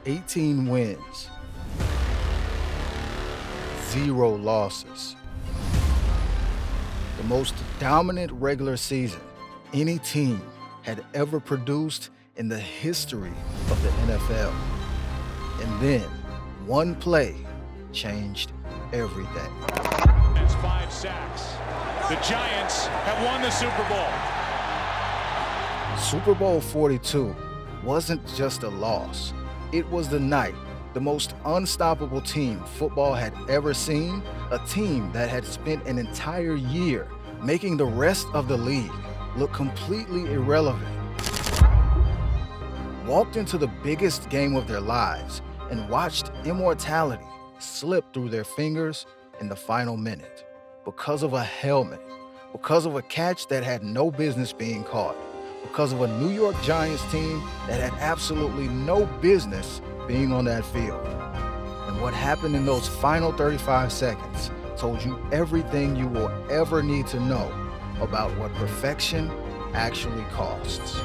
18 wins, 0 losses. The most dominant regular season any team had ever produced in the history of the NFL. And then one play changed everything. That's 5 sacks. The Giants have won the Super Bowl. Super Bowl XLII wasn't just a loss. It was the night the most unstoppable team football had ever seen, a team that had spent an entire year making the rest of the league look completely irrelevant, walked into the biggest game of their lives and watched immortality slip through their fingers in the final minute because of a helmet, because of a catch that had no business being caught, because of a New York Giants team that had absolutely no business being on that field. And what happened in those final 35 seconds told you everything you will ever need to know about what perfection actually costs.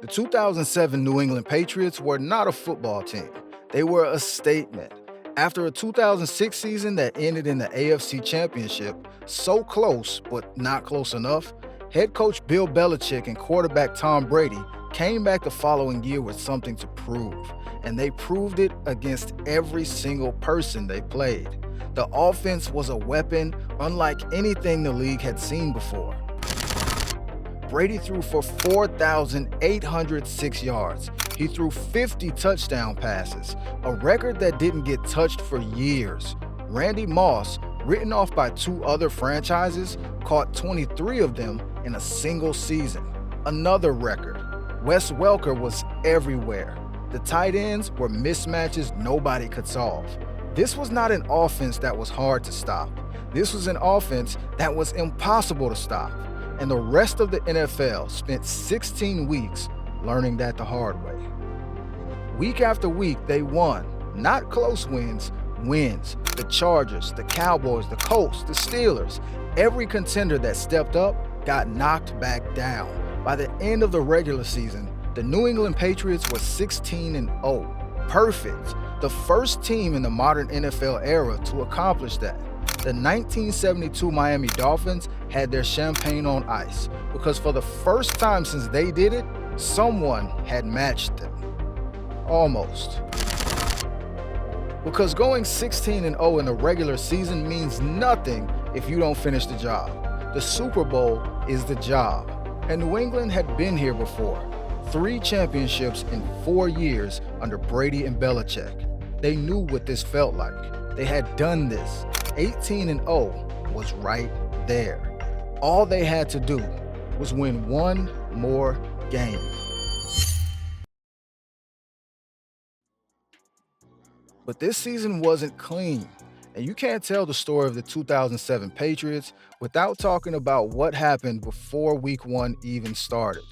The 2007 New England Patriots were not a football team. They were a statement. After a 2006 season that ended in the AFC Championship, so close but not close enough, head coach Bill Belichick and quarterback Tom Brady came back the following year with something to prove, and they proved it against every single person they played. The offense was a weapon unlike anything the league had seen before. Brady threw for 4,806 yards. He threw 50 touchdown passes, a record that didn't get touched for years. Randy Moss, written off by 2 other franchises, caught 23 of them in a single season. Another record. Wes Welker was everywhere. The tight ends were mismatches nobody could solve. This was not an offense that was hard to stop. This was an offense that was impossible to stop. And the rest of the NFL spent 16 weeks learning that the hard way. Week after week, they won. Not close wins, wins. The Chargers, the Cowboys, the Colts, the Steelers. Every contender that stepped up got knocked back down. By the end of the regular season, the New England Patriots were 16-0. Perfect. The first team in the modern NFL era to accomplish that. The 1972 Miami Dolphins had their champagne on ice because for the first time since they did it, someone had matched them. Almost. Because going 16-0 in the regular season means nothing if you don't finish the job. The Super Bowl is the job. And New England had been here before. 3 championships in 4 years under Brady and Belichick. They knew what this felt like. They had done this. 18-0 was right there. All they had to do was win one more game. But this season wasn't clean, and you can't tell the story of the 2007 Patriots without talking about what happened before Week 1 even started.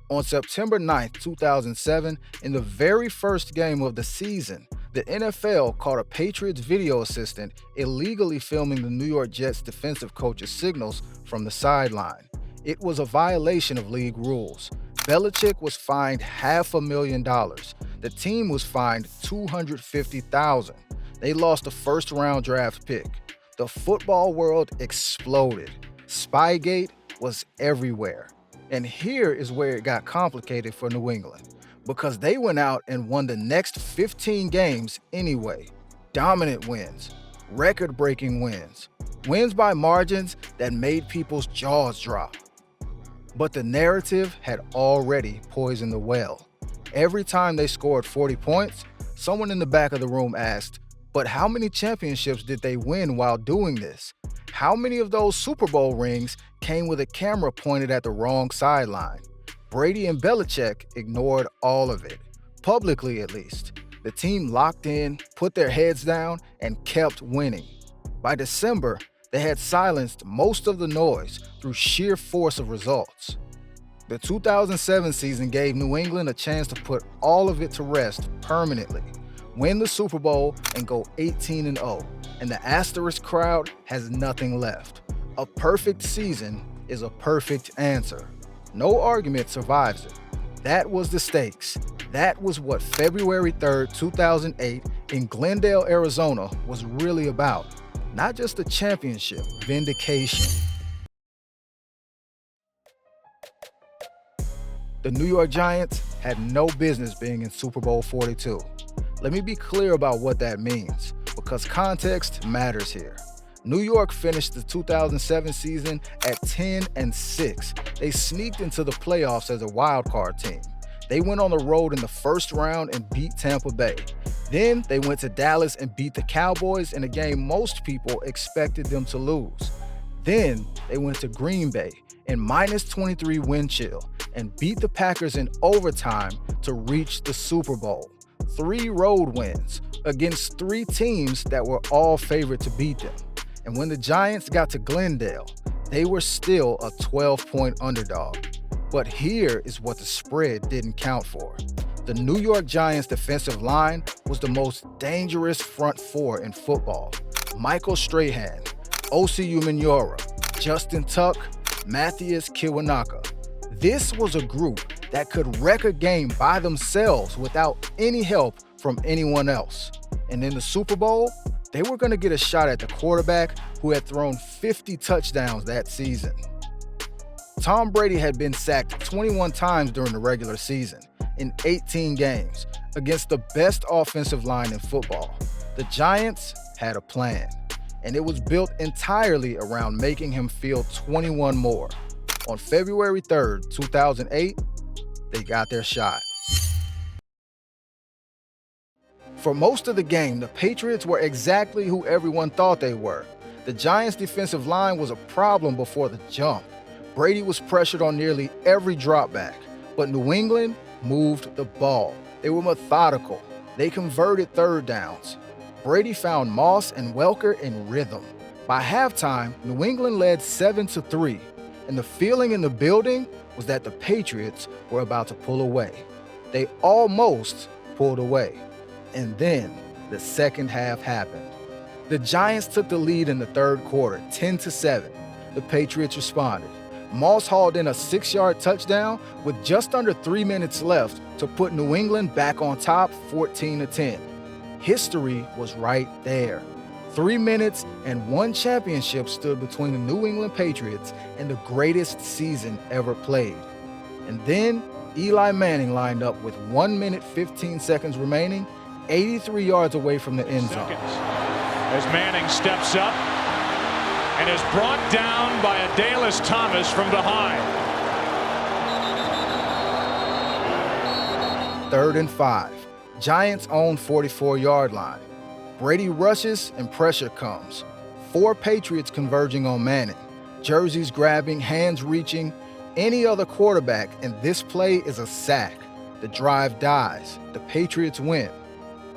On September 9, 2007, in the very first game of the season, the NFL caught a Patriots video assistant illegally filming the New York Jets defensive coach's signals from the sideline. It was a violation of league rules. Belichick was fined $500,000. The team was fined $250,000. They lost a first-round draft pick. The football world exploded. Spygate was everywhere. And here is where it got complicated for New England, because they went out and won the next 15 games anyway. Dominant wins, record-breaking wins, wins by margins that made people's jaws drop. But the narrative had already poisoned the well. Every time they scored 40 points, someone in the back of the room asked, but how many championships did they win while doing this? How many of those Super Bowl rings came with a camera pointed at the wrong sideline? Brady and Belichick ignored all of it, publicly at least. The team locked in, put their heads down, and kept winning. By December, they had silenced most of the noise through sheer force of results. The 2007 season gave New England a chance to put all of it to rest permanently, win the Super Bowl, and go 18-0. And the asterisk crowd has nothing left. A perfect season is a perfect answer. No argument survives it. That was the stakes. That was what February 3rd, 2008 in Glendale, Arizona was really about. Not just a championship, vindication. The New York Giants had no business being in Super Bowl 42. Let me be clear about what that means, because context matters here. New York finished the 2007 season at 10-6. They sneaked into the playoffs as a wild card team. They went on the road in the first round and beat Tampa Bay. Then they went to Dallas and beat the Cowboys in a game most people expected them to lose. Then they went to Green Bay in -23 wind chill and beat the Packers in overtime to reach the Super Bowl. 3 road wins against 3 teams that were all favored to beat them. And when the Giants got to Glendale, they were still a 12-point underdog. But here is what the spread didn't count for. The New York Giants defensive line was the most dangerous front four in football. Michael Strahan, Osi Umenyiora, Justin Tuck, Matthias Kiwanaka. This was a group that could wreck a game by themselves without any help from anyone else. And in the Super Bowl, they were going to get a shot at the quarterback who had thrown 50 touchdowns that season. Tom Brady had been sacked 21 times during the regular season in 18 games against the best offensive line in football. The Giants had a plan, and it was built entirely around making him feel 21 more. On February 3rd, 2008, they got their shot. For most of the game, the Patriots were exactly who everyone thought they were. The Giants' defensive line was a problem before the jump. Brady was pressured on nearly every dropback, but New England moved the ball. They were methodical. They converted third downs. Brady found Moss and Welker in rhythm. By halftime, New England led 7-3, and the feeling in the building was that the Patriots were about to pull away. They almost pulled away. And then the second half happened. The Giants took the lead in the third quarter, 10-7. The Patriots responded. Moss hauled in a 6-yard touchdown with just under 3 minutes left to put New England back on top, 14-10. History was right there. 3 minutes and 1 championship stood between the New England Patriots and the greatest season ever played. And then Eli Manning lined up with 1 minute 15 seconds remaining, 83 yards away from the end zone. As Manning steps up and is brought down by Adalys Thomas from behind. 3rd and 5. Giants own 44-yard line. Brady rushes and pressure comes. 4 Patriots converging on Manning. Jerseys grabbing, hands reaching. Any other quarterback, and this play is a sack. The drive dies. The Patriots win.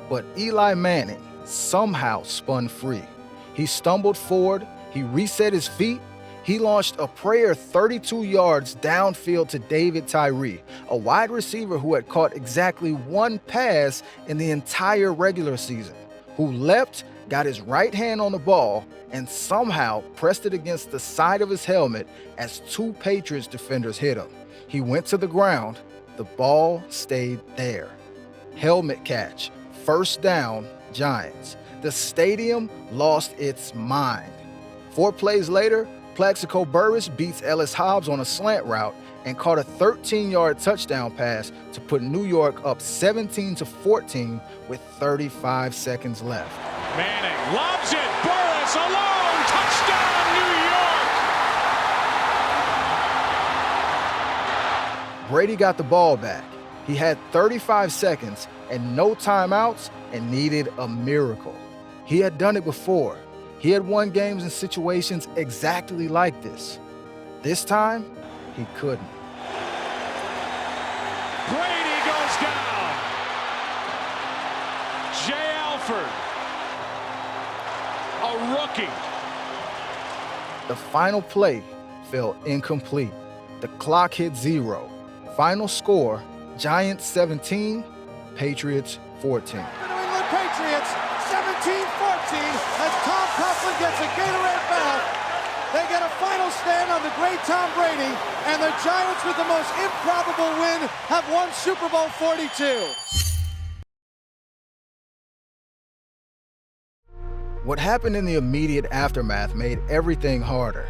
But Eli Manning somehow spun free. He stumbled forward. He reset his feet. He launched a prayer 32 yards downfield to David Tyree, a wide receiver who had caught exactly 1 pass in the entire regular season, who leapt, got his right hand on the ball, and somehow pressed it against the side of his helmet as 2 Patriots defenders hit him. He went to the ground. The ball stayed there. Helmet catch. First down, Giants. The stadium lost its mind. 4 plays later, Plaxico Burress beats Ellis Hobbs on a slant route and caught a 13-yard touchdown pass to put New York up 17-14 with 35 seconds left. Manning lobs it. Burress alone. Touchdown, New York. Brady got the ball back. He had 35 seconds and no timeouts and needed a miracle. He had done it before. He had won games in situations exactly like this. This time, he couldn't. Brady goes down. Jay Alford, a rookie. The final play fell incomplete. The clock hit 0. Final score, Giants 17, Patriots 14. New England Patriots 17-14 as Tom Coughlin gets a Gatorade bath. They get a final stand on the great Tom Brady, and the Giants, with the most improbable win, have won Super Bowl 42. What happened in the immediate aftermath made everything harder.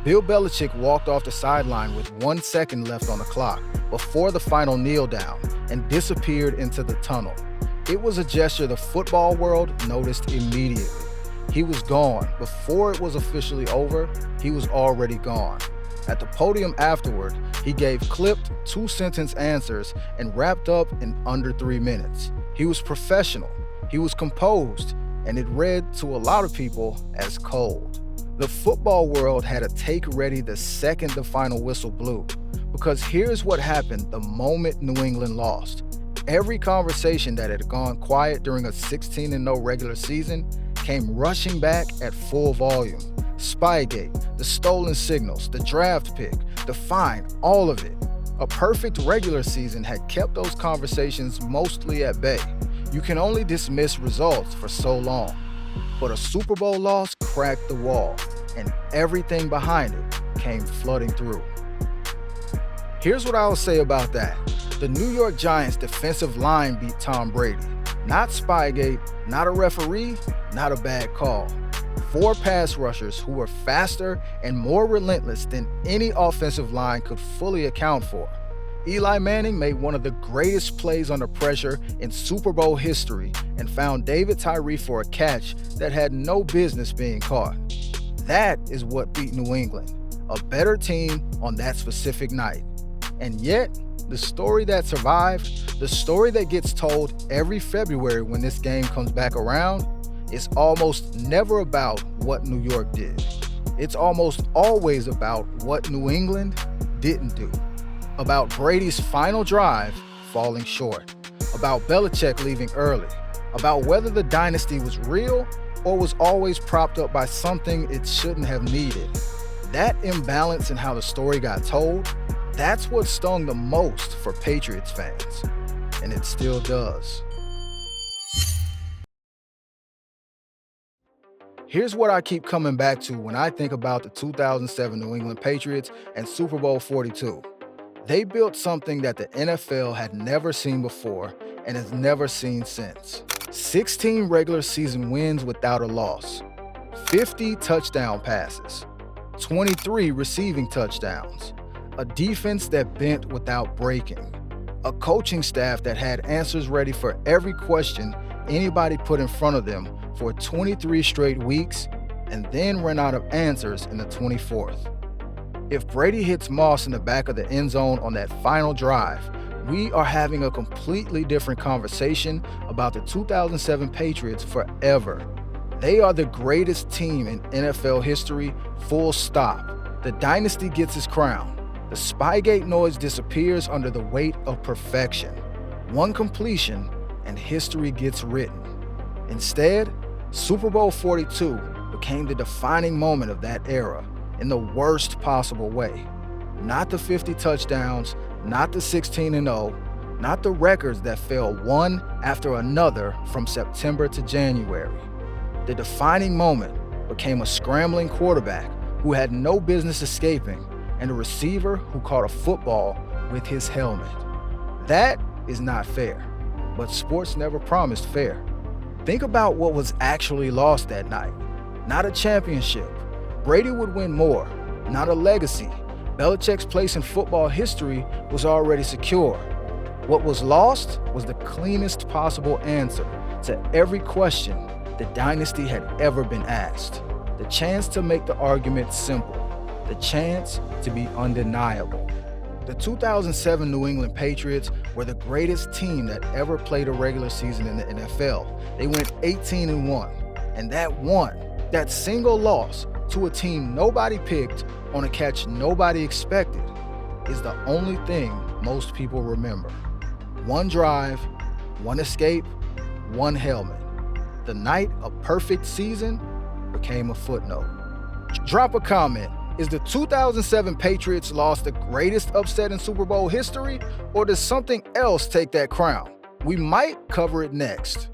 Bill Belichick walked off the sideline with 1 second left on the clock before the final kneel down and disappeared into the tunnel. It was a gesture the football world noticed immediately. He was gone. Before it was officially over, he was already gone. At the podium afterward, he gave clipped 2-sentence answers and wrapped up in under 3 minutes. He was professional, he was composed, and it read to a lot of people as cold. The football world had a take ready the second the final whistle blew, because here's what happened the moment New England lost. Every conversation that had gone quiet during a 16-0 regular season came rushing back at full volume. Spygate, the stolen signals, the draft pick, the fine, all of it. A perfect regular season had kept those conversations mostly at bay. You can only dismiss results for so long. But a Super Bowl loss cracked the wall, and everything behind it came flooding through. Here's what I'll say about that. The New York Giants defensive line beat Tom Brady. Not Spygate, not a referee, not a bad call. 4 pass rushers who were faster and more relentless than any offensive line could fully account for. Eli Manning made one of the greatest plays under pressure in Super Bowl history and found David Tyree for a catch that had no business being caught. That is what beat New England, a better team on that specific night. And yet, the story that survived, the story that gets told every February when this game comes back around, is almost never about what New York did. It's almost always about what New England didn't do. About Brady's final drive falling short. About Belichick leaving early. About whether the dynasty was real or was always propped up by something it shouldn't have needed. That imbalance in how the story got told, that's what stung the most for Patriots fans. And it still does. Here's what I keep coming back to when I think about the 2007 New England Patriots and Super Bowl 42. They built something that the NFL had never seen before and has never seen since. 16 regular season wins without a loss, 50 touchdown passes, 23 receiving touchdowns, a defense that bent without breaking, a coaching staff that had answers ready for every question anybody put in front of them for 23 straight weeks, and then ran out of answers in the 24th. If Brady hits Moss in the back of the end zone on that final drive, we are having a completely different conversation about the 2007 Patriots forever. They are the greatest team in NFL history, full stop. The dynasty gets its crown. The Spygate noise disappears under the weight of perfection. One completion, and history gets written. Instead, Super Bowl 42 became the defining moment of that era in the worst possible way. Not the 50 touchdowns, not the 16-0, not the records that fell one after another from September to January. The defining moment became a scrambling quarterback who had no business escaping and a receiver who caught a football with his helmet. That is not fair, but sports never promised fair. Think about what was actually lost that night. Not a championship. Brady would win more, not a legacy. Belichick's place in football history was already secure. What was lost was the cleanest possible answer to every question the dynasty had ever been asked. The chance to make the argument simple. The chance to be undeniable. The 2007 New England Patriots were the greatest team that ever played a regular season in the NFL. They went 18-1, and that single loss to a team nobody picked on a catch nobody expected is the only thing most people remember. One drive, one escape, one helmet. The night a perfect season became a footnote. Drop a comment. Is the 2007 Patriots loss the greatest upset in Super Bowl history, or does something else take that crown? We might cover it next.